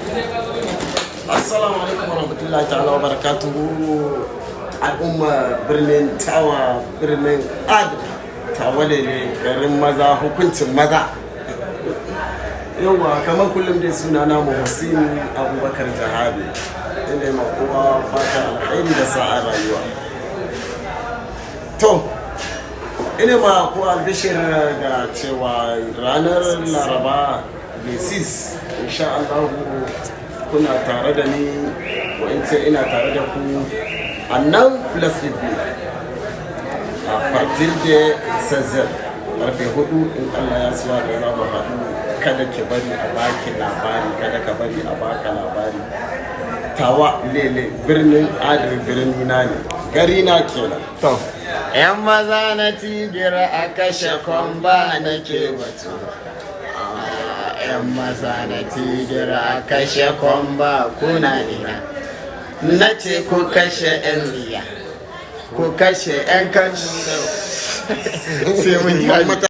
Assalamu alaikum warahmatullahi ta'ala wa barakatuhu. Al'umma birnin Tawa, birnin Adar, Tawale ne garin maza, hukuncin maza. Yauwa kamar kullum dai suna na Muhsin Abubakar Jahabi. Ina ma kowa fata alkhairi da sa'a rayuwa. To, ina ma kowa albishir ga cewa ranar Laraba Mesis insha Allah kuna tare da ni ko in ce ina tare da ku a nan Plus TV a partir de 16 karfe 4 in Allah ya suwa da za mu haɗu. Kada ki bari a baki labari, kada ka bari a baka labari. Tawa lele birnin Adar birni na ne, gari na kenan. To, yan maza na tigira a kashe kwamba nake batu. Yan maza na tigira a kashe kwamba kuna ina. Na ce ku kashe yan ziya, ku kashe yan kan sai mun yi